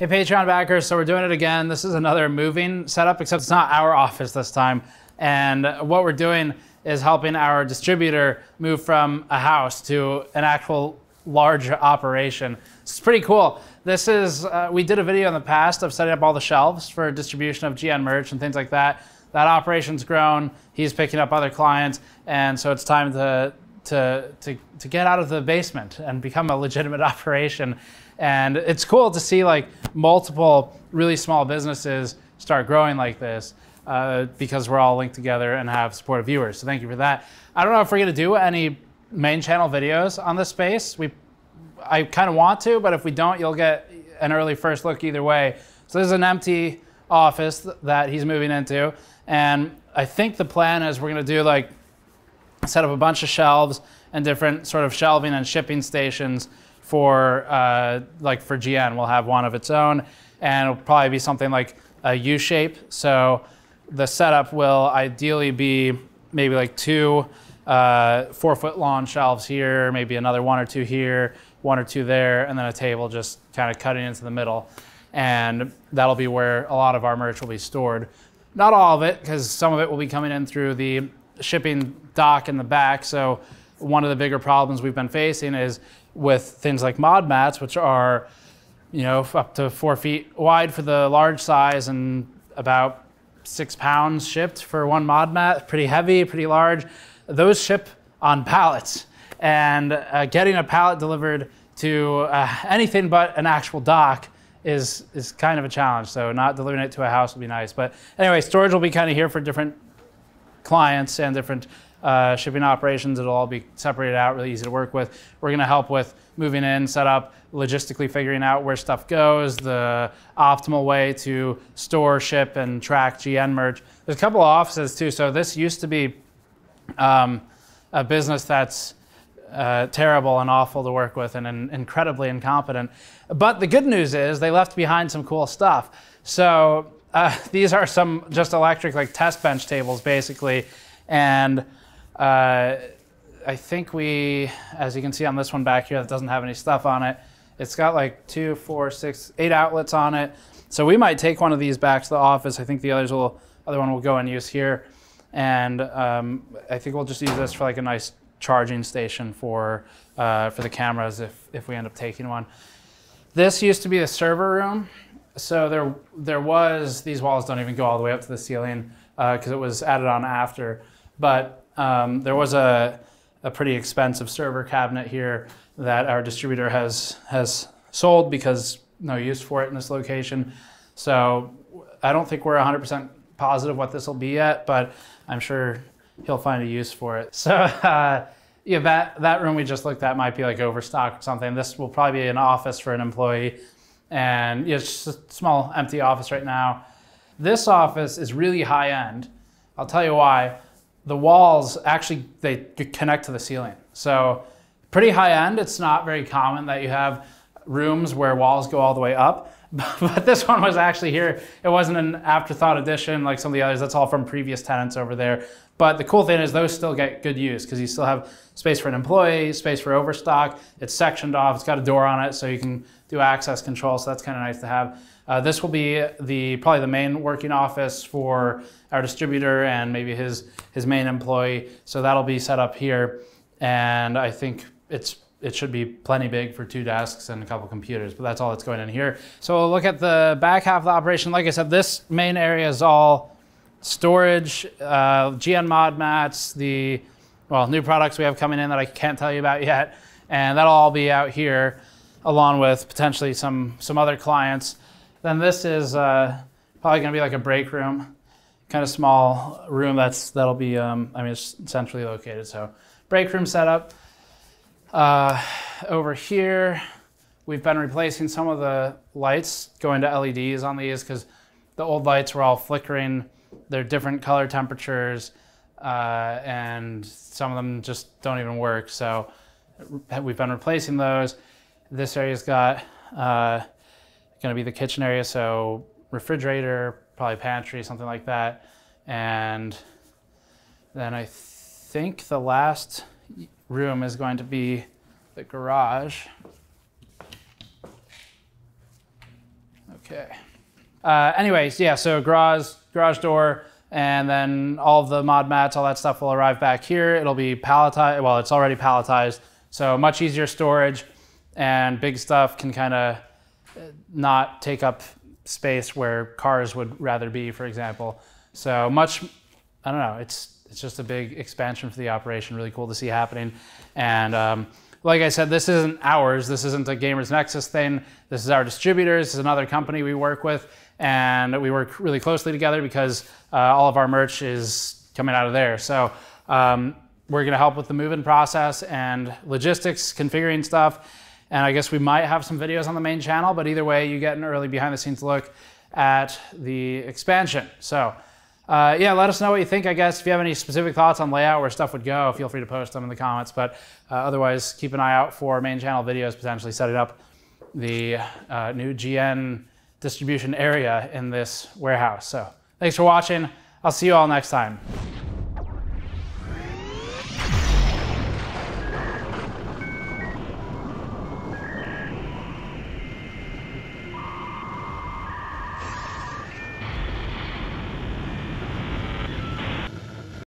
Hey Patreon backers, so we're doing it again. This is another moving setup, except it's not our office this time. And what we're doing is helping our distributor move from a house to an actual large operation. It's pretty cool. This is, we did a video in the past of setting up all the shelves for distribution of GN merch and things like that. That operation's grown. He's picking up other clients. And so it's time to get out of the basement and become a legitimate operation. And it's cool to see like multiple really small businesses start growing like this because we're all linked together and have supportive viewers. So thank you for that. I don't know if we're gonna do any main channel videos on this space. I kind of want to, but if we don't, you'll get an early first look either way. So this is an empty office that he's moving into. And I think the plan is we're gonna do like set up a bunch of shelves and different sort of shelving and shipping stations for like for GN. We'll have one of its own, and it'll probably be something like a U shape. So the setup will ideally be maybe like two 4-foot long shelves here, maybe another one or two here, one or two there, and then a table just kind of cutting into the middle. And that'll be where a lot of our merch will be stored. Not all of it, because some of it will be coming in through the shipping dock in the back. So one of the bigger problems we've been facing is with things like mod mats, which are, you know, up to 4 feet wide for the large size and about 6 pounds shipped for one mod mat. Pretty heavy, pretty large. Those ship on pallets, and getting a pallet delivered to anything but an actual dock is kind of a challenge. So not delivering it to a house would be nice. But anyway, storage will be kind of here for different clients and different shipping operations. It'll all be separated out, really easy to work with. We're gonna help with moving in, set up, logistically figuring out where stuff goes, the optimal way to store, ship, and track GN merch. There's a couple of offices too. So this used to be a business that's terrible and awful to work with and incredibly incompetent. But the good news is they left behind some cool stuff. So these are some just electric like test bench tables basically. And I think we, as you can see on this one back here that doesn't have any stuff on it, it's got like 2, 4, 6, 8 outlets on it. So we might take one of these back to the office. I think the other one will go in use here. And I think we'll just use this for like a nice charging station for the cameras if we end up taking one. This used to be the server room. So there was, these walls don't even go all the way up to the ceiling because it was added on after. But there was a pretty expensive server cabinet here that our distributor has sold because no use for it in this location. So I don't think we're 100% positive what this will be yet, but I'm sure he'll find a use for it. So yeah, that room we just looked at might be like overstock or something. This will probably be an office for an employee. And yeah, it's just a small empty office right now. This office is really high end. I'll tell you why. The walls actually, they connect to the ceiling. So pretty high end. It's not very common that you have rooms where walls go all the way up. But this one was actually here. It wasn't an afterthought addition like some of the others. That's all from previous tenants over there. But the cool thing is those still get good use because you still have space for an employee, space for overstock. It's sectioned off. It's got a door on it so you can do access control. So that's kind of nice to have. This will be probably the main working office for our distributor and maybe his main employee. So that'll be set up here. And I think it should be plenty big for 2 desks and a couple computers, but that's all that's going in here. So we'll look at the back half of the operation. Like I said, this main area is all storage, GN mod mats, the new products we have coming in that I can't tell you about yet. And that'll all be out here along with potentially some other clients. Then this is probably gonna be like a break room, kind of small room that'll be, I mean, it's centrally located. So break room setup. Over here, we've been replacing some of the lights, going to LEDs on these because the old lights were all flickering. They're different color temperatures, and some of them just don't even work. So we've been replacing those. This area's got gonna be the kitchen area, so refrigerator, probably pantry, something like that. And then I think the last room is going to be the garage. Okay. Anyways, yeah, so garage door, and then all of the mod mats, all that stuff will arrive back here. It'll be palletized. Well, it's already palletized, so much easier storage, and big stuff can kind of not take up space where cars would rather be, for example. So much, I don't know, it's just a big expansion for the operation. Really cool to see happening. And like I said, this isn't ours. This isn't a Gamers Nexus thing. This is our distributors. This is another company we work with, and we work really closely together because all of our merch is coming out of there. So we're gonna help with the move-in process and logistics, configuring stuff. And I guess we might have some videos on the main channel, but either way, you get an early behind the scenes look at the expansion. So yeah, let us know what you think, I guess. If you have any specific thoughts on layout, where stuff would go, feel free to post them in the comments. But otherwise, keep an eye out for main channel videos, potentially setting up the new GN distribution area in this warehouse. So thanks for watching. I'll see you all next time.